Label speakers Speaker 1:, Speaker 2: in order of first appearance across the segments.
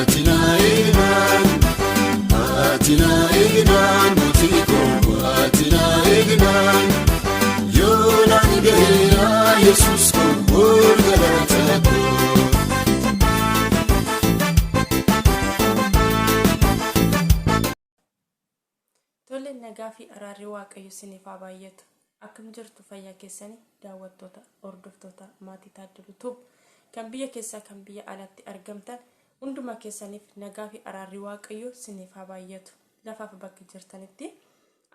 Speaker 1: Atina egnan mutiko atina egnan yolan geya Jesus ko burgalata
Speaker 2: Tole nagaa fi araarri waaqayyo isiniif haa baay'atu. Akkam jirtu fayyaa keessanii daawwattoota hordoftoota maatii Taaddaluu Tube kan biyya keessaa kan biyya alaatti argamtan hunduma keessaniif nagaa fi araarri waaqayyo isiniif haa baay'atu. Lafaaf bakki jirtanitti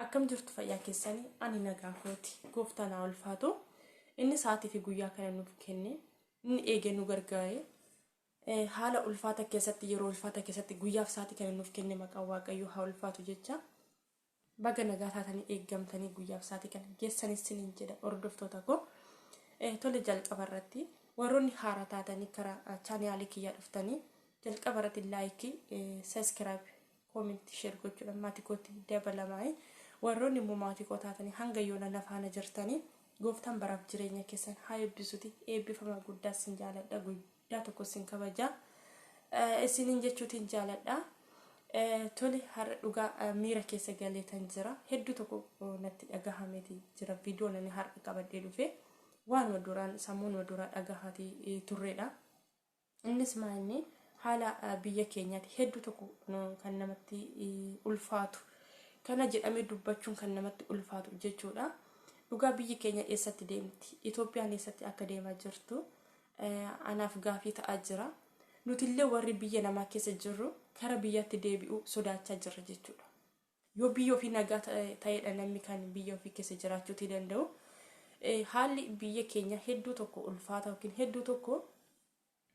Speaker 2: akkam jirtu fayyaa keessanii ani nagaa kooti gooftaan haa ulfaatu. Inni sa'aatii fi guyyaa kana nuuf kenne inni eegee nu gargaare haala ulfaata keessatti yeroo ulfaata keessatti guyyaaf sa'aatii kana nuuf kenne maqaan waaqayyo haa ulfaatu jecha. Baga nagaa taatanii eeggamtanii guyyaaf sa'aatii kana geessanis siniin jedha hordoftoota koo. Tole jalqaba irratti warroonni haaraa taatanii karaa chaanaalii kiyyaa dhuftanii jalqaba irratti laayikii, sabiskiraayib, koomentii, sheer gochuudhaan maatii kootti dabalamaa. Warroonni immoo maatii koo taatanii hanga yoona na faana jirtanii gooftaan baraaf jireenya keessan haa eebbisuuti. Eebbifama guddaa sin jaaladha, guddaa tokko sin kabajaa. Isiniin jechuutiin jaaladha. Tole har'a dhugaa miira keessa galeetan jira. Hedduu tokko natti dhagahameeti jira. Viidiyoo nani har'a qabadhee dhufe waanuma duraan sammuunuma duraa dhagahaati turreedha. Innis maanni haala biyya keenyaati hedduu tokko kan namatti ulfaatu. Kana jedhamee dubbachuun kan namatti ulfaatu jechuudha. Dhugaa biyyi keenya eessatti deemti? Itoophiyaan eessatti akka deemaa jirtu anaaf gaafii ta'aa jira. Nutillee warri biyya namaa keessa jirru kara biyyatti deebi'u sodaachaa jirra jechuudha. Yoo biyya ofii nagaa ta'edha namni kan biyya ofii keessa jiraachuu danda'u. Haalli biyya keenya hedduu tokko ulfaata yookiin hedduu tokko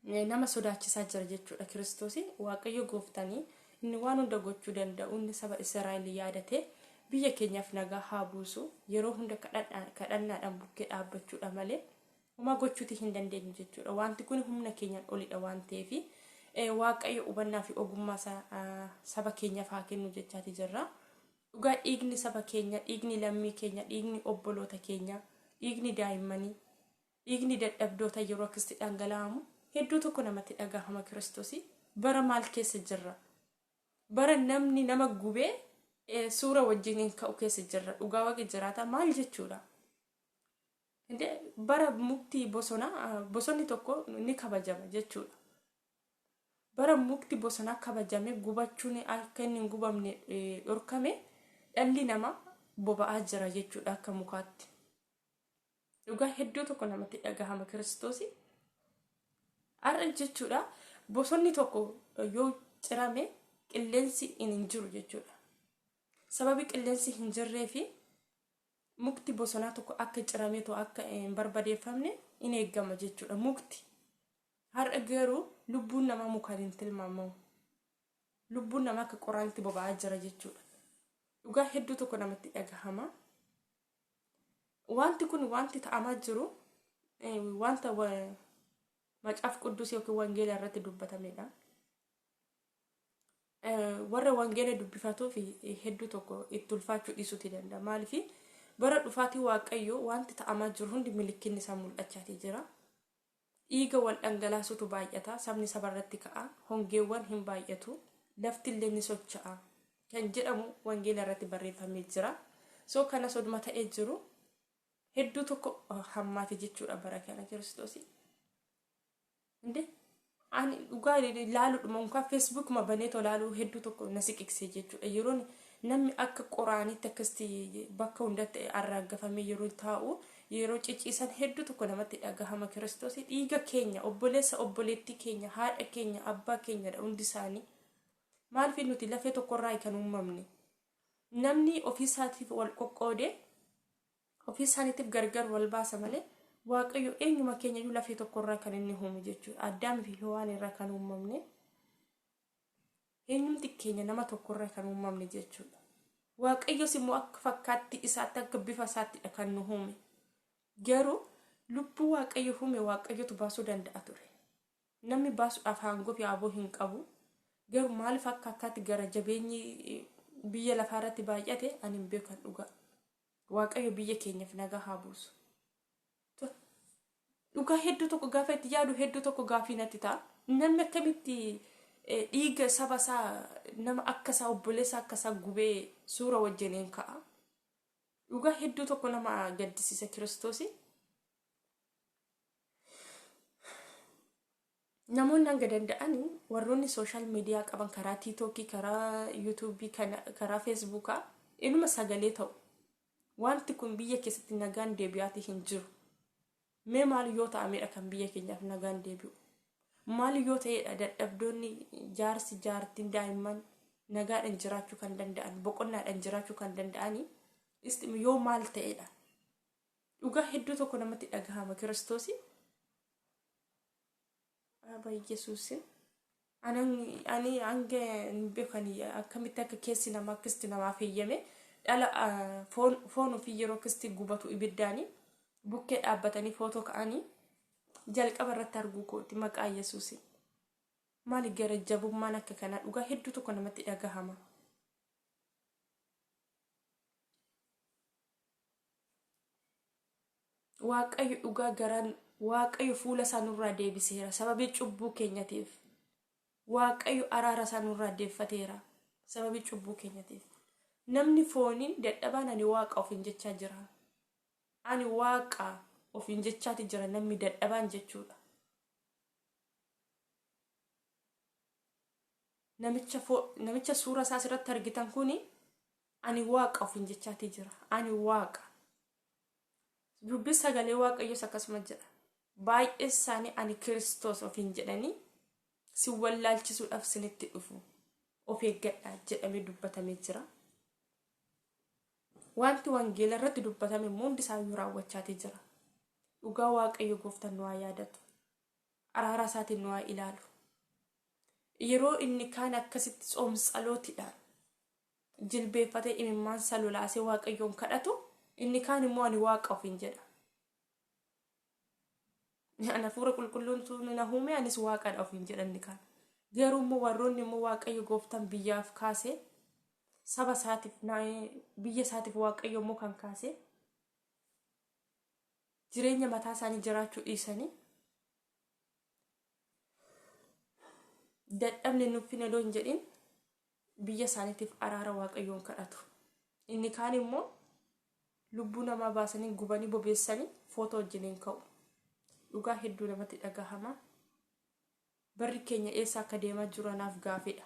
Speaker 2: nama sodaachisaa jira jechuudha. Kiristoos waaqayyo gooftanii inni waan hunda gochuu danda'u inni saba Israa'el yaadate biyya keenyaaf nagaa haa buusu yeroo hunda kadhannaadhaan bukkee dhaabbachuudha malee uma gochuuti hin dandeenyu jechuudha. Wanti kun humna keenyaan olidha waan ta'eef waaqayyo hubannaa fi ogummaa saba keenyaaf haa kennu jechaati jirra. Dhugaa dhiigni saba keenya, dhiigni lammii keenya, dhiigni obboloota keenya, dhiigni daa'immanii, dhiigni dadhabdoota yeroo akkasitti dhangala'amu hedduu tokko namatti dhagahama. Kiristoos bara maal keessa jirra? Bara namni nama gubee suura wajjin ka'u keessa jirra. Dhugaa waaqi jiraata maal jechuudha? Bara mukti bosonni tokko ni kabajama jechuudha. Bara mukti bosonaa kabajame gubachuun akka inni hin gubamne dhorkame dhalli nama boba'aa jira jechuudha akka mukaatti. Dhugaa hedduu tokko namatti dhagahama. Kiristoos har'a jechuudha bosonni tokko yoo cirame qilleensi hin jiru jechuudha. Sababi qilleensi hin jirree fi mukti bosonaa tokko akka cirameetu akka hin barbadeeffamne in eeggama jechuudha. Mukti har'a garuu lubbuun namaa mukaan hin tilmaamamu. Lubbuun namaa akka qoraanitti boba'aa jira jechuudha. Dhugaa hedduu tokko namatti dhagahama. Wanti kun wanti ta'amaa jiru wanta macaaf quddus yookiin wangeela irratti dubbatamedha. Warra wangeela dubbifatu fi hedduu tokko itti ulfaachuu dhiisuuti danda'a. Maaliif bara dhufaatii waaqayyoo wanti ta'amaa jiru hundi milikinni isaa mul'achaati jira. Dhiiga wal dhangalaasutu baay'ata, sabni sabarratti ka'a, hongeewwan hin baay'atu, lafti illee ni socho'a kan jedhamu wangeela irratti barreeffamee jira. So kana soduma ta'ee jiru hedduu tokko hammaate jechuudha bara kana Kiristoos. Ani dhugaa ilaaluudhuma mukaan Facebook ma baneetoo ilaaluu hedduu tokko na siqiqsee jechuudha. Yeroo namni akka qoraanitti akkasitti bakka hundatti arraagafamee yeroo taa'u yeroo ciciisan hedduu tokko namatti dhagahama. Kiristoos dhiiga keenya, obboleessa obboleettii keenya, haadha keenya, abbaa keenyadha hundi isaanii. Maaliif nuti lafee tokkorraa kan uumamne? Namni ofii isaatiif wal qoqqoode ofii isaaniitiif gargar wal baasa malee waaqayyo eenyuma keenya iyyuu lafee tokkorraa kan inni uume jechuudha. Addaam fi Hewaan irraa kan uumamne eenyumti keenya nama tokkorraa kan uumamne jechuudha. Waaqayyos immoo akka fakkaatti isaatti akka bifa isaatti kan nu uume. Garuu lubbuu waaqayyo uume waaqayyotu baasuu danda'a ture. Namni baasuudhaaf aangoo fi aboo hin qabu. Garuu maaliif akka akkaatti gara jabeenyi biyya lafaarratti baay'ate ani hin beekan dhugaa. Waaqayyo biyya keenyaaf nagaa haa buusu. Dhugaa hedduu tokko gaafa itti yaadu hedduu tokko gaafii natti ta'a. Namni akkamitti dhiiga saba isaa nama akkasaa obboleessa akkasaa gubee suura wajjiniin ka'a. Dhugaa hedduu tokko nama gaddisiisa Kiristoosi. Namoonni hanga danda'anii warroonni sooshaal miidiyaa qaban karaa tiiktookii, karaa yuutuubii, karaa feesbuukaa inuma sagalee ta'u. Wanti kun biyya keessatti nagaan deebi'aati hin jiru. Mee maal yoo ta'amedha kan biyya keenyaaf nagaan deebi'u? Maal yoo ta'edha dadhabdoonni jaarsi jaartiin daa'imman nagaadhaan jiraachuu kan danda'an, boqonnaadhaan jiraachuu kan danda'anii yoo maal ta'edha? Dhugaa hedduu tokko namatti dhagahama Kiristoosi. Abba Yesuusin ani hanga beekanii akkamitti akka keessi nama akkisti namaaf eeyyame dhala foon ofii yeroo akkisti gubatu ibiddaanii bukkee dhaabbatanii footoo ka'anii jalqaba irratti arguu kooti maqaa Yesuusin. Maali gara jabummaan akka kanaa dhugaa hedduu tokko namatti dhagahama. Waaqayyo dhugaa garaan Waaqayyo fuula isaa nurraa deebiseera sababii cubbuu keenyatiif. Waaqayyo araara isaa nurraa deeffateera sababii cubbuu keenyatiif. Namni fooniin dadhabaan ani waaqa ofiin jechaa jira. Ani waaqa ofiin jechaati jira namni dadhabaan jechuudha. Namicha suura isaa asirratti argitan kuni ani waaqa ofiin jechaati jira. Ani waaqa. Dubbi sagalee Waaqayyoos akkasuma jedha. Baay'ee isaanii ani Kiristoos ofiin jedhanii si wallaalchisuudhaaf sinitti dhufu. Of eeggadhaa jedhamee dubbatamee jira. Wanti wangeela irratti dubbatame hundi isaayyuu raawwachaatee jira. Dhugaa Waaqayyo gooftaan nu haa yaadatu. Araara isaatiin nu haa ilaalu. Yeroo inni kaan akkasitti tsoomsalootiidhaan jilbeeffatee imimmaan salulaasee Waaqayyoon kadhatu inni kaan immoo ani waaqa ofiin jedha. Ana fuura qulqulluun sun na uume anis waaqadha ofiin jedhanni kaan. Garuu immoo warroonni immoo Waaqayyo gooftaan biyyaaf kaasee saba isaatiif biyya isaatiif Waaqayyo immoo kan kaasee jireenya mataa isaanii jiraachuu dhiisanii dadhabni nuuf hin odoon jedhin biyya isaaniitiif araara Waaqayyoon kadhatu. Inni kaan immoo lubbuu namaa baasanii gubanii bobeessanii footoo wajjiniin ka'u. Dhugaa hedduu namatti dhagahama. Barri keenya eessa akka deemaa jiru anaaf gaafidha.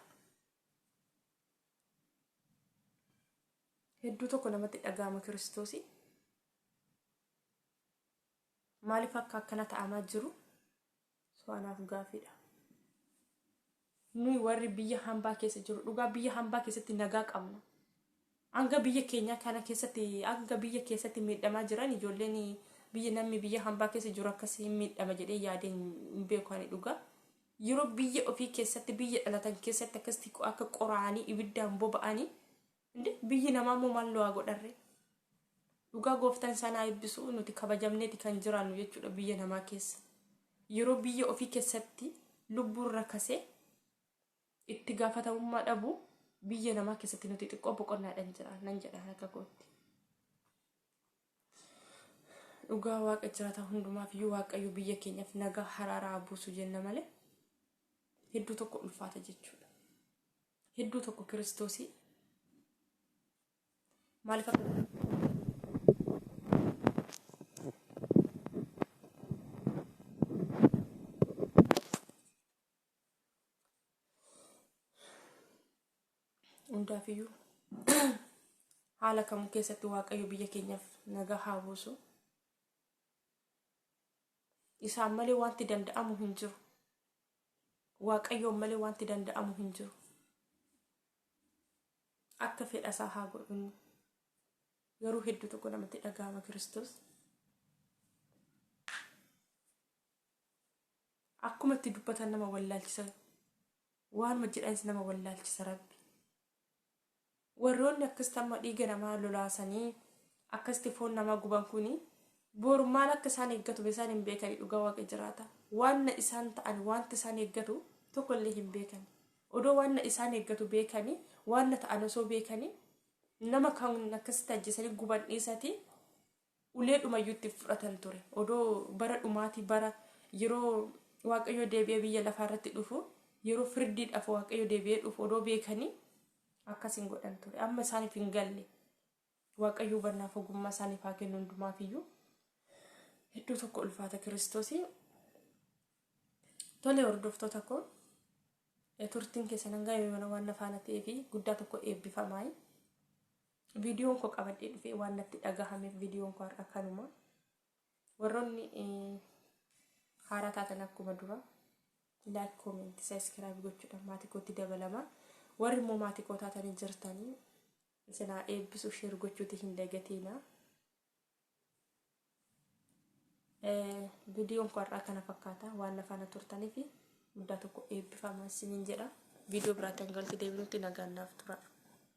Speaker 2: Hedduu tokko namatti dhagahama Kiristoosi. Maaliif akka akkana ta'amaa jiru anaaf gaafidha. Nuyi warri biyya hambaa keessa jiru dhugaa biyya hambaa keessatti nagaa qabna. Hanga biyya keenya kana keessatti miidhamaa jiran ijoolleen biyya namni biyya hambaa keessa jiru akkasii miidhama jedhee yaadeen hin beeku ani dhugaa. Yeroo biyya ofii keessatti biyya dhalatan keessatti akkasitti akka qoraanii ibiddaan boba'anii biyyi namaa immoo maal lo'aa godharre. Dhugaa gooftaan sana eebbisu nuti kabajamneeti kan jiraannu jechuudha biyya namaa keessa. Yeroo biyya ofii keessatti lubbuun rakkasee itti gaafatamummaa dhabu biyya namaa keessatti nuti xiqqoo boqonnaadhaan jira nan jedha akka gootti. Dhugaa waaqa jiraata hundumaaf iyyuu Waaqayyo biyya keenyaaf nagaa haraaraa buusu jenna malee hedduu tokko ulfaata jechuudha. Hedduu tokko Kiristoosii maaliif akka hundaafiyyuu haala kamuu keessatti Waaqayyo biyya keenyaaf nagaa haa buusu. Isaan malee wanti danda'amu hin jiru. Waaqayyoon malee wanti danda'amu hin jiru. Akka fedha isaa haa godhu. Garuu hedduu tokko namatti dhagahama Kiristoos. Akkuma itti dubbatan nama wallaalchisa. Waanuma jedhanis nama wallaalchisa Rabbi. Warroonni akkasitti amma dhiiga namaa lolaasanii akkasitti foon namaa guban kuni boru maal akka isaan eeggatu isaan hin beekani. Dhugaa waaqa jiraata. Waan isaan ta'an wanti isaan eeggatu tokko illee hin beekani. Odoo waan isaan eeggatu beekani waan ta'an osoo beekani nama kan akkasitti ajjeesanii guban dhiisati ulee dhumayyuutti fudhatan ture. Odoo bara dhumaati bara yeroo Waaqayyo deebi'ee biyya lafaa irratti dhufu yeroo firdiidhaaf waaqayyo deebi'ee dhufu odoo beekanii akkasiin godhan ture. Amma isaaniif hin galle waaqayyo hubannaa ogummaa isaaniif haa kennu hundumaaf iyyuu. Iddoo tokko ulfaata Kiristoosii. Tole hordoftoota koo turtiin keessan hanga yoona waan nafaana ta'ee fi guddaa tokko eebbifamaa. Viidiyoon koo qabadhee dhufee waan natti dhagahameef viidiyoon koo har'a kanuma. Warroonni haaraa taatan akkuma dura like comment subscribe gochuudhaan maatii kootti dabalama. Warri immoo maatii koo taatanii jirtanii isinaa eebbisu share gochuuti hin dagatina. Viidiyoon koo har'a kana fakkaata waan nafaana turtanii fi guddaa tokko eebbifamaa isiniin jedha. Viidiyoo biraatiin galti deebinutti nagaan naaf tura.